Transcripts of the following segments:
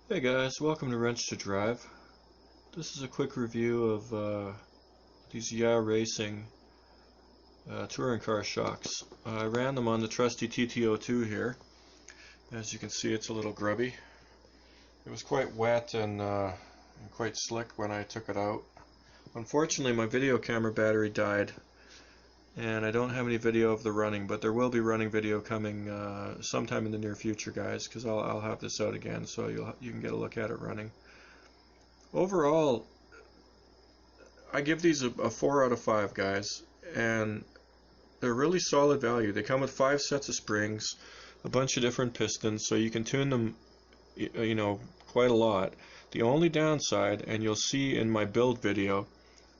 Hey guys, welcome to Wrench to Drive. This is a quick review of these Racing touring car shocks. I ran them on the trusty TT-02 here. As you can see, it's a little grubby. It was quite wet and quite slick when I took it out. Unfortunately, my video camera battery died, and I don't have any video of the running, but there will be running video coming sometime in the near future, guys, because I'll have this out again, so you can get a look at it running. Overall, I give these a 4 out of 5, guys, and they're really solid value. They come with 5 sets of springs, a bunch of different pistons, so you can tune them, quite a lot. The only downside, and you'll see in my build video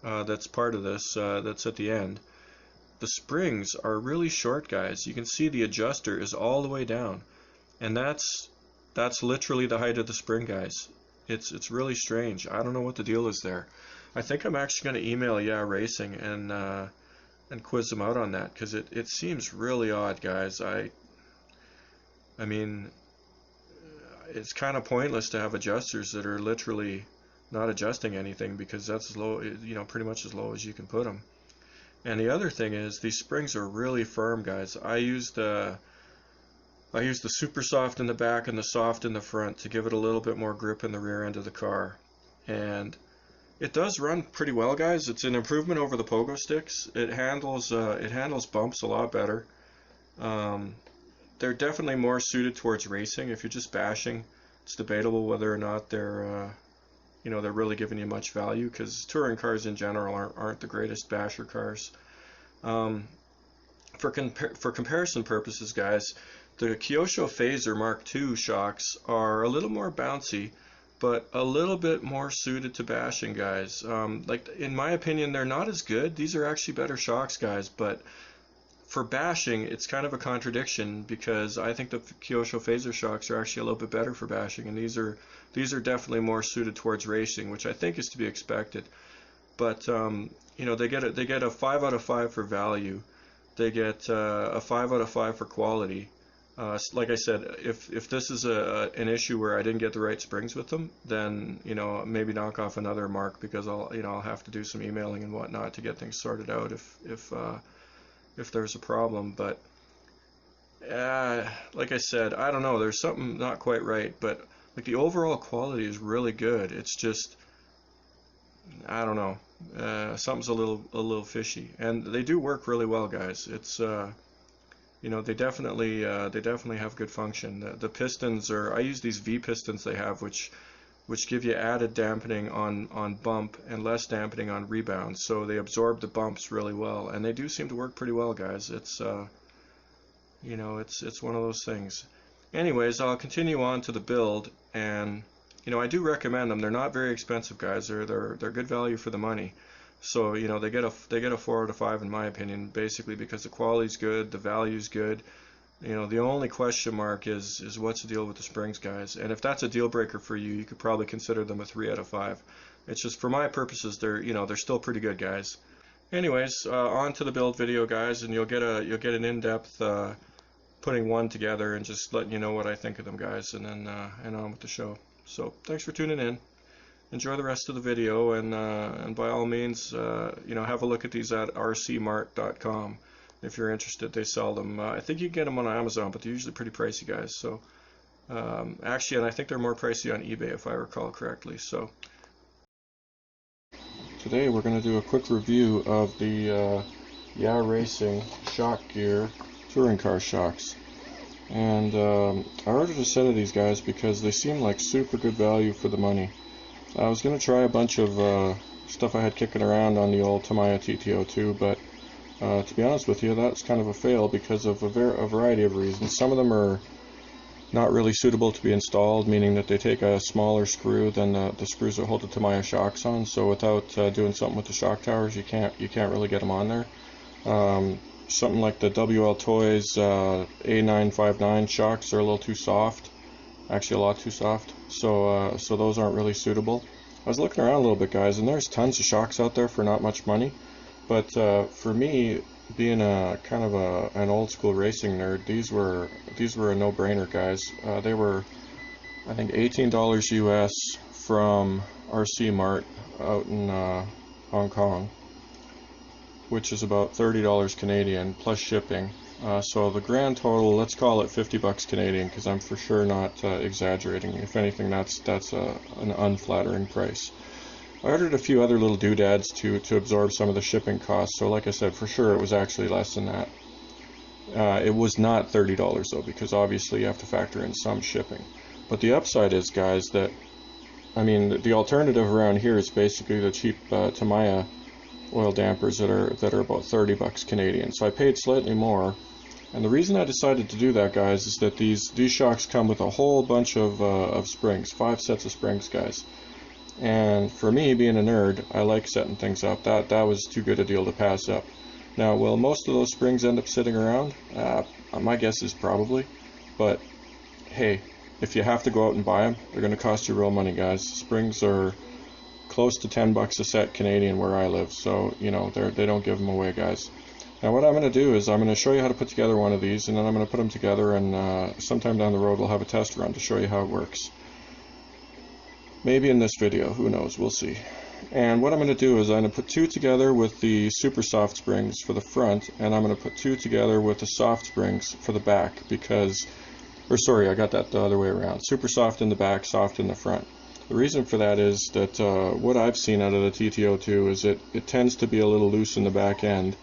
that's part of this, that's at the end, the springs are really short, guys. You can see the adjuster is all the way down, and that's literally the height of the spring, guys. It's really strange. I don't know what the deal is there. I think I'm actually going to email Racing and quiz them out on that, because it seems really odd, guys. I mean, it's kind of pointless to have adjusters that are literally not adjusting anything, because that's as low, pretty much as low as you can put them. And the other thing is, these springs are really firm, guys. I use the super soft in the back and the soft in the front to give it a little bit more grip in the rear end of the car, and it does run pretty well, guys. It's an improvement over the pogo sticks. It handles bumps a lot better. They're definitely more suited towards racing. If you're just bashing, it's debatable whether or not they're really giving you much value, because touring cars in general aren't the greatest basher cars. For comparison purposes, guys, the Kyosho Phaser Mark II shocks are a little more bouncy, but a little bit more suited to bashing, guys. Like, in my opinion, they're not as good. These are actually better shocks, guys, but for bashing, it's kind of a contradiction, because I think the Kyosho Phaser shocks are actually a little bit better for bashing, and these are definitely more suited towards racing, which I think is to be expected. But they get a 5 out of 5 for value. They get a 5 out of 5 for quality. Like I said, if this is an issue where I didn't get the right springs with them, then maybe knock off another mark, because I'll have to do some emailing and whatnot to get things sorted out if there's a problem. But like I said, I don't know. There's something not quite right, but like, the overall quality is really good. It's just, I don't know. Something's a little fishy, and they do work really well, guys. It's they definitely have good function. The pistons are, I use these V pistons they have, which give you added dampening on bump and less dampening on rebound, so they absorb the bumps really well, and they do seem to work pretty well, guys. It's it's one of those things. Anyways, I'll continue on to the build, and I do recommend them. They're not very expensive, guys. They're good value for the money. So they get a 4 out of 5 in my opinion, basically because the quality's good, the value's good. The only question mark is what's the deal with the springs, guys. And if that's a deal breaker for you, you could probably consider them a 3 out of 5. It's just, for my purposes, they're still pretty good, guys. Anyways, on to the build video, guys, and you'll get an in-depth putting one together and just letting you know what I think of them, guys, and then and on with the show. So thanks for tuning in. Enjoy the rest of the video, and by all means, have a look at these at rcmart.com if you're interested. They sell them. I think you can get them on Amazon, but they're usually pretty pricey, guys. So actually, and I think they're more pricey on eBay if I recall correctly. So today we're going to do a quick review of the Racing shock gear touring car shocks. And I ordered a set of these, guys, because they seem like super good value for the money. I was going to try a bunch of stuff I had kicking around on the old Tamiya TT-02, but to be honest with you, that's kind of a fail because of a variety of reasons. Some of them are not really suitable to be installed, meaning that they take a smaller screw than the screws that hold the Tamiya shocks on. So without doing something with the shock towers, you can't really get them on there. Something like the WL Toys A959 shocks are a little too soft. Actually, a lot too soft, so those aren't really suitable. I was looking around a little bit, guys, and there's tons of shocks out there for not much money, but for me, being a kind of an old school racing nerd, these were a no-brainer, guys. They were I think $18 US from RC Mart out in Hong Kong, which is about $30 Canadian plus shipping. So the grand total, let's call it $50 Canadian, because I'm for sure not exaggerating. If anything, that's an unflattering price. I ordered a few other little doodads to absorb some of the shipping costs. So like I said, for sure it was actually less than that. It was not $30 though, because obviously you have to factor in some shipping. But the upside is, guys, that I mean the alternative around here is basically the cheap Tamiya oil dampers that are about $30 Canadian. So I paid slightly more, and the reason I decided to do that, guys, is that these shocks come with a whole bunch of springs, 5 sets of springs, guys. And for me, being a nerd, I like setting things up. That was too good a deal to pass up. Now, will most of those springs end up sitting around? My guess is probably. But hey, if you have to go out and buy them, they're going to cost you real money, guys. Springs are close to $10 a set Canadian where I live, so you know they don't give them away, guys. Now what I'm going to do is I'm going to show you how to put together one of these, and then I'm going to put them together, and sometime down the road we'll have a test run to show you how it works. Maybe in this video, who knows, we'll see. And what I'm going to do is I'm going to put 2 together with the super soft springs for the front, and I'm going to put 2 together with the soft springs for the back, because, or sorry, I got that the other way around. Super soft in the back, soft in the front. The reason for that is that what I've seen out of the TT-02 is it tends to be a little loose in the back end,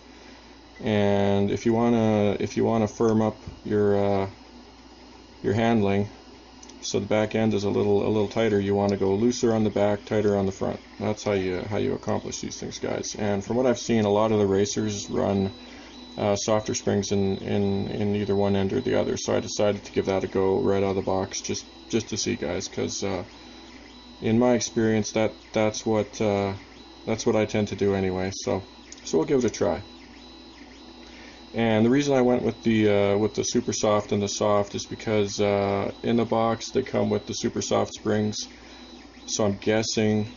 and if you wanna firm up your handling so the back end is a little tighter, you want to go looser on the back, tighter on the front. That's how you accomplish these things, guys. And from what I've seen, a lot of the racers run softer springs in either one end or the other. So I decided to give that a go right out of the box, just to see, guys, because in my experience, that's what I tend to do anyway. So we'll give it a try. And the reason I went with the super soft and the soft is because in the box they come with the super soft springs. So I'm guessing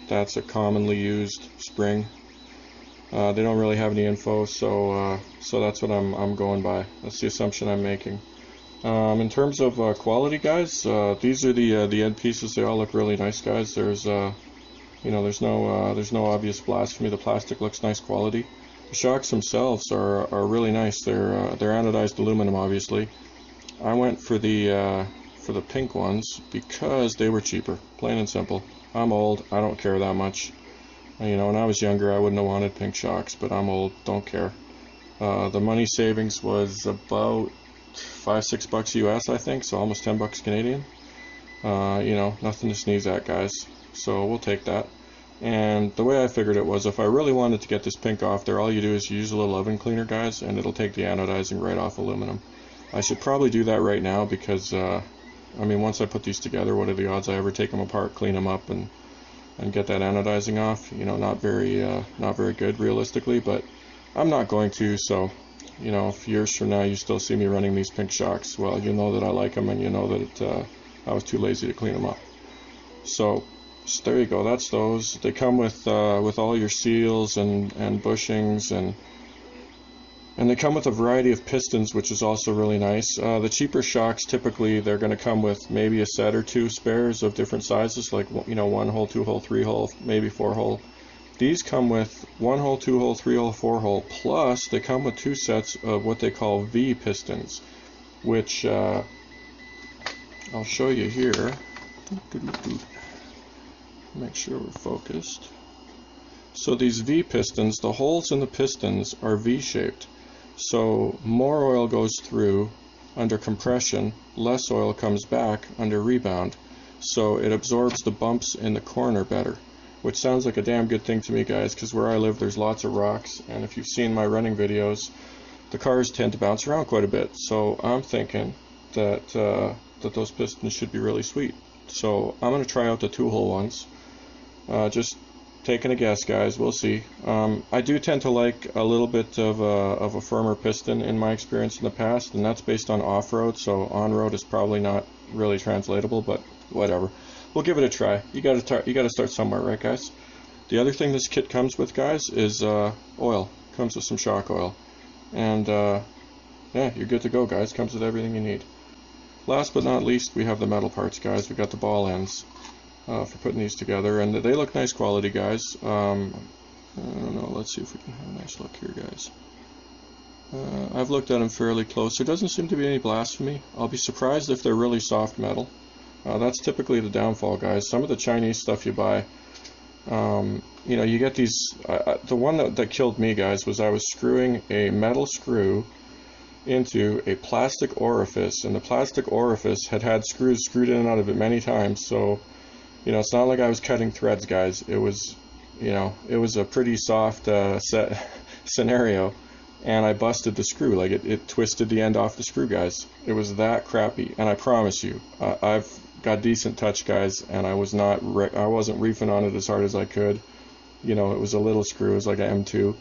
that's a commonly used spring. They don't really have any info, so that's what I'm going by. That's the assumption I'm making. In terms of quality, guys, these are the end pieces. They all look really nice, guys. There's there's no obvious blasphemy. The plastic looks nice quality. The shocks themselves are really nice. They're anodized aluminum, obviously. I went for the pink ones because they were cheaper, plain and simple. I'm old. I don't care that much. You know, when I was younger, I wouldn't have wanted pink shocks, but I'm old. Don't care. The money savings was about $5-6 US, I think, so almost $10 Canadian. You know, nothing to sneeze at, guys. So we'll take that. And the way I figured it was, if I really wanted to get this pink off there, all you do is use a little oven cleaner, guys, and it'll take the anodizing right off aluminum. I should probably do that right now because, I mean, once I put these together, what are the odds I ever take them apart, clean them up, and get that anodizing off? You know, not very good realistically, but I'm not going to. So, you know, if years from now you still see me running these pink shocks, well, you know that I like them, and you know that I was too lazy to clean them up. So there you go. That's those. They come with all your seals and bushings, and they come with a variety of pistons, which is also really nice. The cheaper shocks, typically they're going to come with maybe a set or 2 spares of different sizes, like, you know, 1-hole, 2-hole, 3-hole, maybe 4-hole. These come with 1-hole, 2-hole, 3-hole, 4-hole, plus they come with 2 sets of what they call V pistons, which I'll show you here. Make sure we're focused. So these V pistons, the holes in the pistons are V-shaped. So more oil goes through under compression, less oil comes back under rebound. So it absorbs the bumps in the corner better, which sounds like a damn good thing to me, guys, because where I live there's lots of rocks, and if you've seen my running videos, the cars tend to bounce around quite a bit. So I'm thinking that those pistons should be really sweet. So I'm going to try out the 2-hole ones. Just taking a guess, guys. We'll see. I do tend to like a little bit of a firmer piston in my experience in the past, and that's based on off-road. So on-road is probably not really translatable, but whatever. We'll give it a try. You got to start somewhere, right, guys? The other thing this kit comes with, guys, is oil. Comes with some shock oil, and yeah, you're good to go, guys. Comes with everything you need. last but not least, we have the metal parts, guys. We got the ball ends for putting these together, and they look nice quality, guys. I don't know, let's see if we can have a nice look here, guys. I've looked at them fairly close. There doesn't seem to be any blasphemy. I'll be surprised if they're really soft metal. That's typically the downfall, guys. Some of the Chinese stuff you buy, you know, you get these, the one that killed me, guys, was I was screwing a metal screw into a plastic orifice, and the plastic orifice had screws screwed in and out of it many times, so, you know, it's not like I was cutting threads, guys. It was, you know, it was a pretty soft scenario, and I busted the screw. Like, it twisted the end off the screw, guys. It was that crappy, and I promise you, I've got decent touch, guys, and I wasn't reefing on it as hard as I could. You know, it was a little screw. It was like an M2.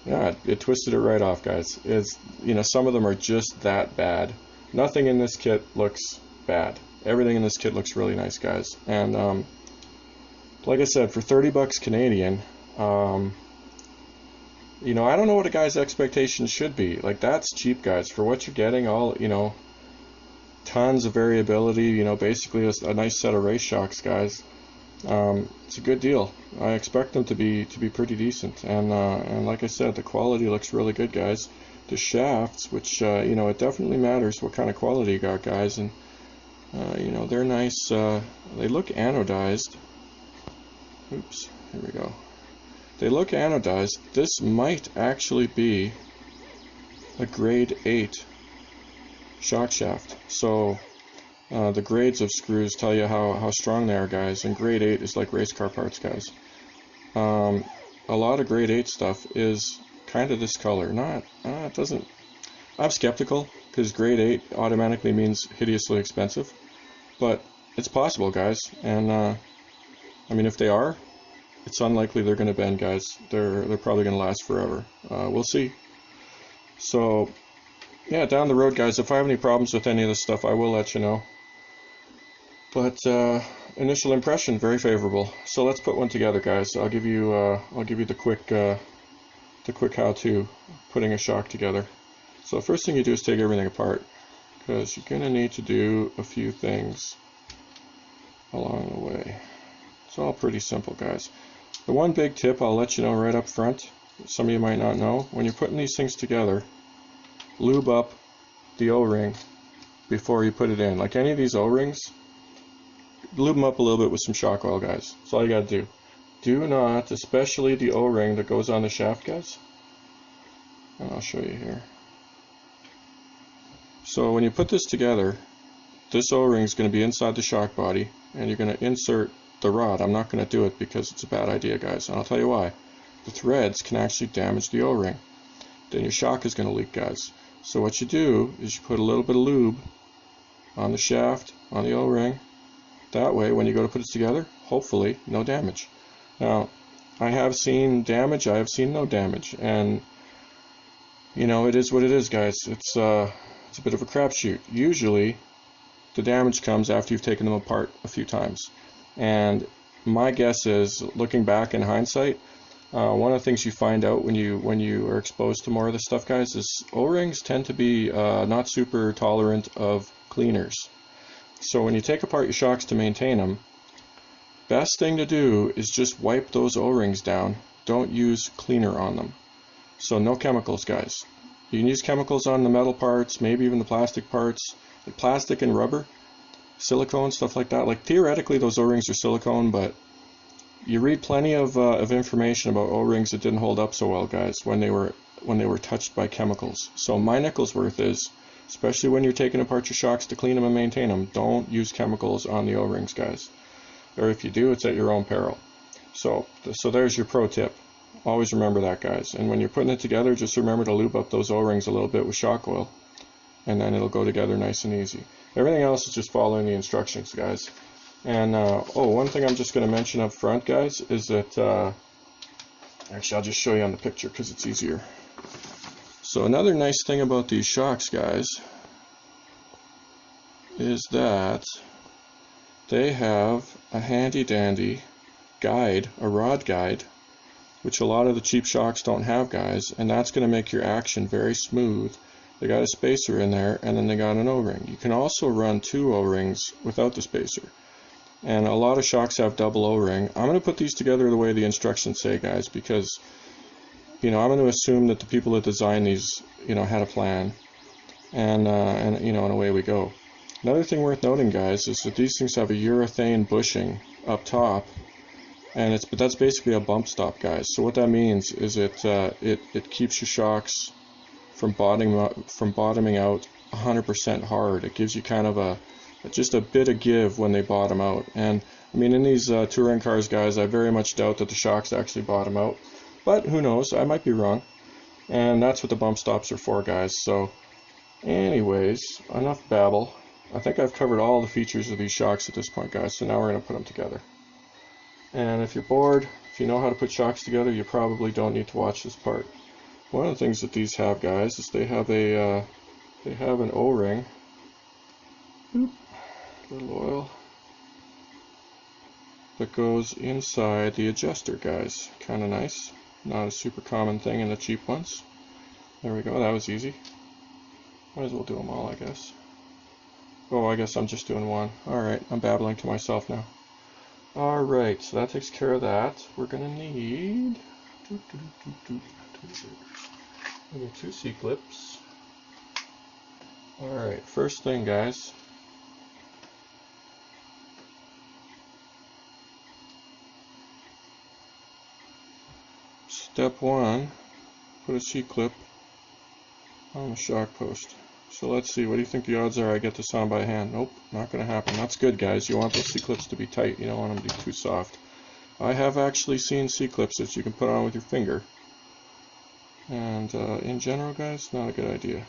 Yeah, it twisted it right off, guys. It's, you know, some of them are just that bad. Nothing in this kit looks bad. Everything in this kit looks really nice, guys. And like I said, for 30 bucks Canadian, you know, I don't know what a guy's expectations should be. Like, that's cheap, guys, for what you're getting. All, you know, tons of variability. You know, basically a nice set of race shocks, guys. It's a good deal. I expect them to be pretty decent, and like I said, the quality looks really good, guys. The shafts, which you know, it definitely matters what kind of quality you got, guys, and you know, they're nice. They look anodized. Oops, here we go. They look anodized. This might actually be a grade 8 shock shaft. So the grades of screws tell you how strong they are, guys, and grade 8 is like race car parts, guys. A lot of grade 8 stuff is kind of this color. It doesn't. I'm skeptical, because grade 8 automatically means hideously expensive, but it's possible, guys. And I mean, if they are, it's unlikely they're going to bend, guys. They're probably going to last forever. We'll see. So yeah, down the road, guys, if I have any problems with any of this stuff, I will let you know. But initial impression, very favorable. So let's put one together, guys. I'll give you the quick how-to putting a shock together. So the first thing you do is take everything apart, because you're gonna need to do a few things along the way. It's all pretty simple, guys. The one big tip I'll let you know right up front, some of you might not know, when you're putting these things together, lube up the O-ring before you put it in. Like any of these O-rings, lube them up a little bit with some shock oil, guys. That's all you gotta do. Do not, especially the O-ring that goes on the shaft, guys. And I'll show you here. So when you put this together, this O-ring is going to be inside the shock body, and you're going to insert the rod. I'm not going to do it because it's a bad idea, guys, and I'll tell you why. The threads can actually damage the O-ring. Then your shock is going to leak, guys. So what you do is you put a little bit of lube on the shaft, on the O-ring. That way, when you go to put it together, hopefully, no damage. Now, I have seen damage, I have seen no damage, and you know, it is what it is, guys. It's a bit of a crapshoot. Usually, the damage comes after you've taken them apart a few times. And my guess is, looking back in hindsight, one of the things you find out when you are exposed to more of this stuff, guys, is O-rings tend to be not super tolerant of cleaners. So when you take apart your shocks to maintain them, best thing to do is just wipe those O-rings down. Don't use cleaner on them. So no chemicals, guys. You can use chemicals on the metal parts, maybe even the plastic parts, like plastic and rubber, silicone, stuff like that. Like theoretically, those O-rings are silicone, but you read plenty of information about O-rings that didn't hold up so well, guys, when they were touched by chemicals. So my nickel's worth is, especially when you're taking apart your shocks to clean them and maintain them, don't use chemicals on the O-rings, guys. Or if you do, it's at your own peril. So there's your pro tip. Always remember that, guys. And when you're putting it together, just remember to lube up those O-rings a little bit with shock oil, and then it'll go together nice and easy. Everything else is just following the instructions, guys. And one thing I'm just going to mention up front, guys, is that actually I'll just show you on the picture because it's easier. So another nice thing about these shocks, guys, is that they have a handy dandy guide, a rod guide, which a lot of the cheap shocks don't have, guys, and that's going to make your action very smooth they got a spacer in there, and then they got an O-ring. You can also run 2 O-rings without the spacer. And a lot of shocks have double O-ring. I'm going to put these together the way the instructions say, guys, because, I'm going to assume that the people that designed these, had a plan. And away we go. Another thing worth noting, guys, is that these things have a urethane bushing up top. And but that's basically a bump stop, guys. So what that means is it keeps your shocks from bottoming out 100% hard. It gives you kind of just a bit of give when they bottom out. And I mean, in these touring cars, guys, I very much doubt that the shocks actually bottom out. But who knows? I might be wrong. And that's what the bump stops are for, guys. So anyways, enough babble. I think I've covered all the features of these shocks at this point, guys. So now we're going to put them together. And if you're bored, if you know how to put shocks together, you probably don't need to watch this part. One of the things that these have, guys, is they have an O-ring. Oop, little oil that goes inside the adjuster, guys. Kind of nice. Not a super common thing in the cheap ones. There we go. That was easy. Might as well do them all, I guess. Oh, I guess I'm just doing one. Alright, I'm babbling to myself now. Alright, so that takes care of that. We're gonna need 2 C-clips. Alright, first thing, guys. Step 1, put a C-clip on the shock post. So let's see, what do you think the odds are I get this on by hand? Nope, not going to happen. That's good, guys. You want those C-clips to be tight. You don't want them to be too soft. I have actually seen C-clips that you can put on with your finger. And in general, guys, not a good idea.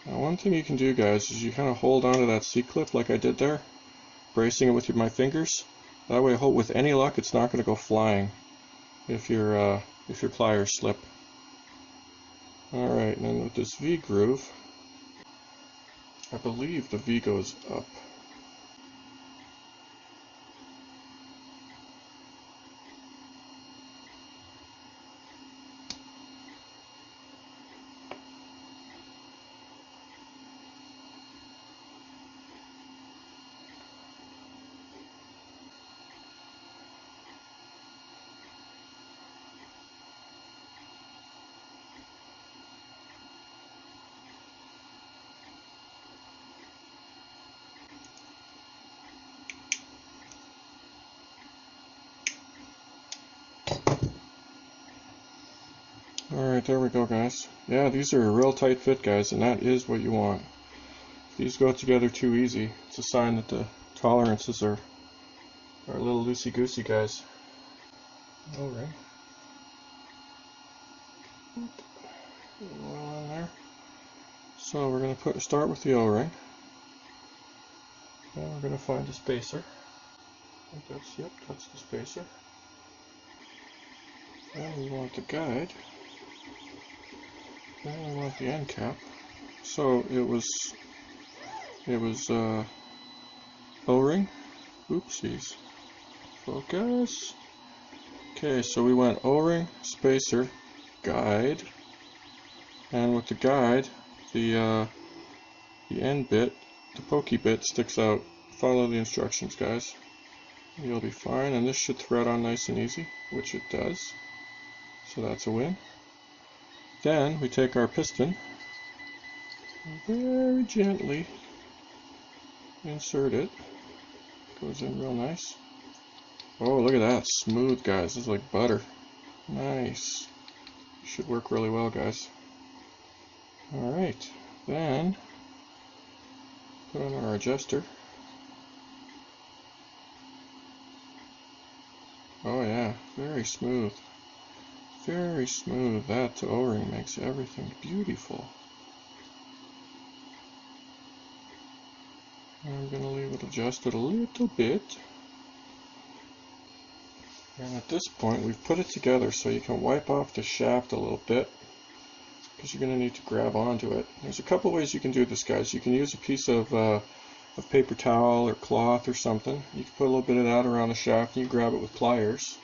Now, one thing you can do, guys, is you kind of hold onto that C-clip like I did there, bracing it with my fingers. That way, with any luck, it's not going to go flying if your pliers slip. Alright, and then with this V-groove, I believe the V goes up. Alright, there we go, guys. Yeah, these are a real tight fit, guys, and that is what you want. If these go together too easy, it's a sign that the tolerances are a little loosey-goosey, guys. Alright. Oil in there. So we're going to start with the O-ring. Then we're going to find a spacer. I think that's the spacer. Then we want the guide. Then we want the end cap. So it was O-ring. Oopsies. Focus. Okay, so we went O-ring, spacer, guide, and with the guide, the end bit, the pokey bit sticks out. Follow the instructions, guys. You'll be fine, and this should thread on nice and easy, which it does. So that's a win. Then we take our piston, and very gently insert it. Goes in real nice. Oh, look at that, smooth, guys. This is like butter. Nice. Should work really well, guys. Alright, then put on our adjuster. Oh yeah, very smooth. Very smooth. That O-ring makes everything beautiful. I'm going to leave it adjusted a little bit. And at this point, we've put it together so you can wipe off the shaft a little bit, because you're going to need to grab onto it. There's a couple ways you can do this, guys. You can use a piece of paper towel or cloth or something. You can put a little bit of that around the shaft and you grab it with pliers.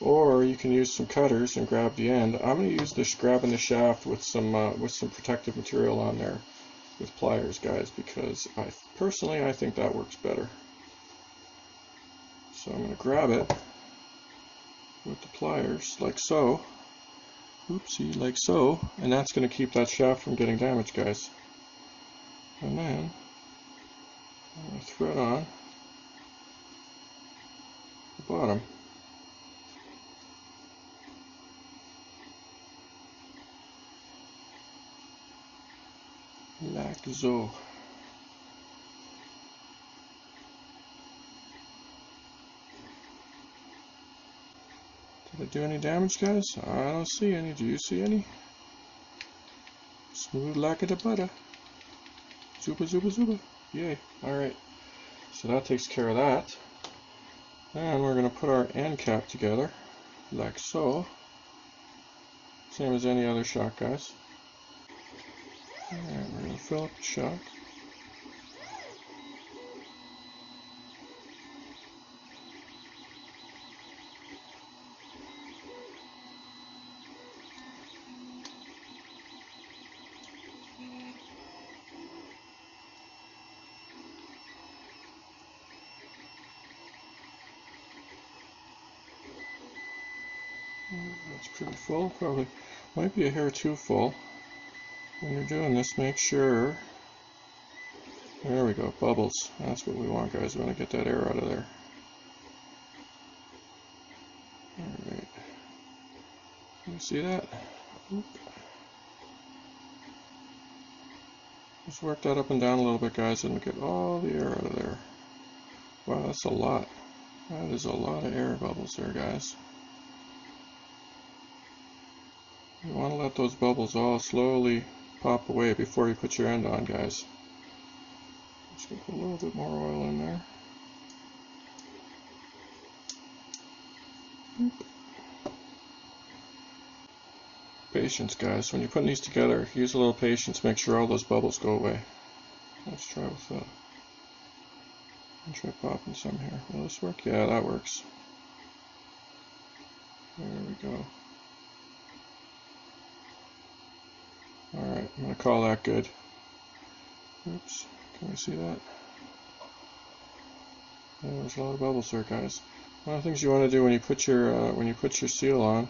or you can use some cutters and grab the end. I'm going to use this grabbing the shaft with some protective material on there with pliers, guys, because personally I think that works better. So I'm going to grab it with the pliers like so. Oopsie, like so, and that's going to keep that shaft from getting damaged, guys. And then I'm going to thread on the bottom. Like so. Did it do any damage, guys? I don't see any. Do you see any? Smooth like the butter. Zuba, zuba, zuba. Yay. Alright. So that takes care of that. And we're going to put our end cap together, like so. Same as any other shock, guys. Alright, we're going to fill up the shock. That's pretty full. Probably might be a hair too full. When you're doing this, make sure. There we go, bubbles. That's what we want, guys. We want to get that air out of there. Alright. You see that? Oop. Just work that up and down a little bit, guys, and get all the air out of there. Wow, that's a lot. That is a lot of air bubbles there, guys. You want to let those bubbles all slowly pop away before you put your end on, guys. Just gonna put a little bit more oil in there. Patience, guys. When you're putting these together, use a little patience. Make sure all those bubbles go away. Let's try with that. I'll try popping some here. Will this work? Yeah, that works. There we go. Alright, I'm going to call that good. Oops, can we see that? Yeah, there's a lot of bubbles there, guys. One of the things you want to do when you put your seal on,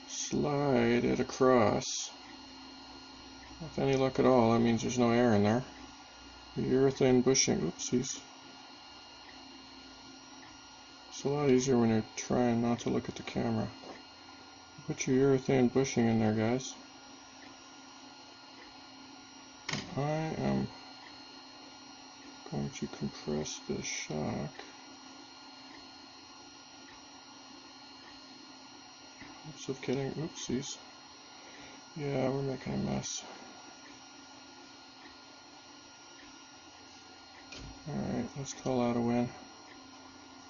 slide it across. With any luck at all, that means there's no air in there. The urethane bushing, oopsies. It's a lot easier when you're trying not to look at the camera. Put your urethane bushing in there, guys. I am going to compress this shock. Hopes of getting, oopsies. Yeah, we're making a mess. Alright, let's call out a win.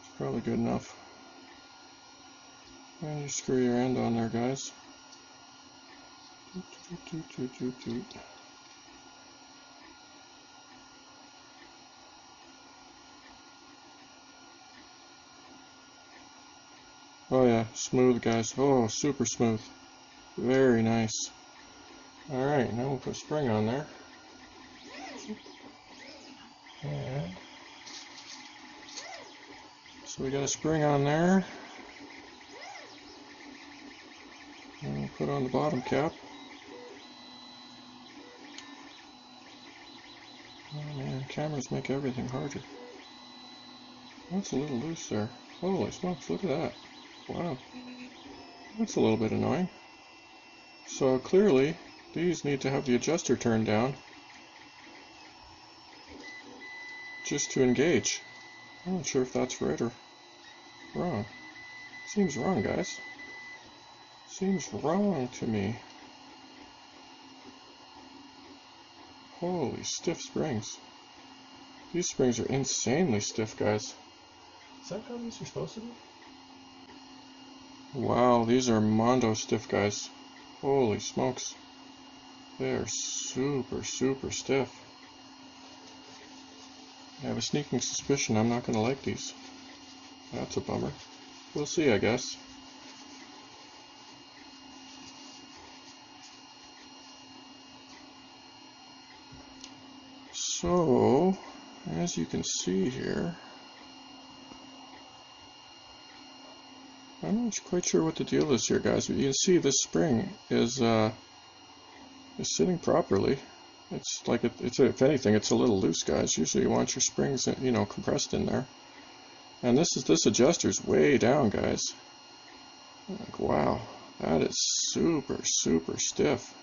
It's probably good enough. And you screw your end on there, guys. Oh yeah, smooth, guys. Oh, super smooth. Very nice. Alright, now we'll put a spring on there. And so we got a spring on there. And we'll put on the bottom cap. Oh man, cameras make everything harder. That's a little loose there. Holy smokes, look at that. Wow. That's a little bit annoying. So clearly, these need to have the adjuster turned down just to engage. I'm not sure if that's right or wrong. Seems wrong, guys. Seems wrong to me. Holy stiff springs. These springs are insanely stiff, guys. Is that how these are supposed to be? Wow, these are Mondo stiff, guys. Holy smokes. They are super, super stiff. I have a sneaking suspicion I'm not going to like these. That's a bummer. we'll see, I guess. So, as you can see here, I'm not quite sure what the deal is here, guys, but you can see this spring is sitting properly. It's like it's if anything, it's a little loose, guys. Usually you want your springs, you know, compressed in there. And this adjuster's way down, guys. Like, wow, that is super stiff.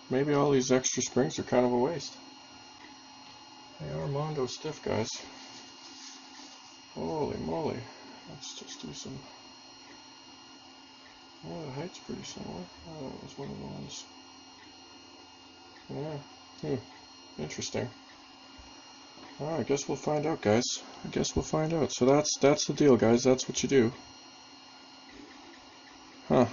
Maybe all these extra springs are kind of a waste. They are mondo stiff, guys. Holy moly. Let's just do some... Oh, the height's pretty similar. Oh, that was one of the ones. Yeah. Interesting. Well, I guess we'll find out, guys. I guess we'll find out. So that's the deal, guys. That's what you do. Huh.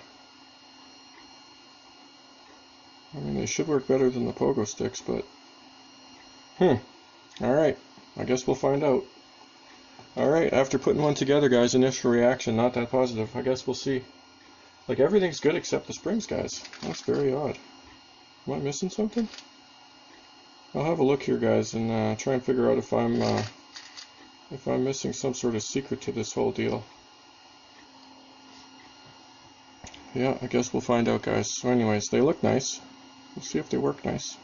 I mean, they should work better than the pogo sticks, but... Alright. I guess we'll find out. Alright, after putting one together, guys, initial reaction, not that positive. I guess we'll see. Like, everything's good except the springs, guys. That's very odd. Am I missing something? I'll have a look here, guys, and try and figure out if I'm missing some sort of secret to this whole deal. Yeah, I guess we'll find out, guys. So anyways, they look nice. We'll see if they work nice.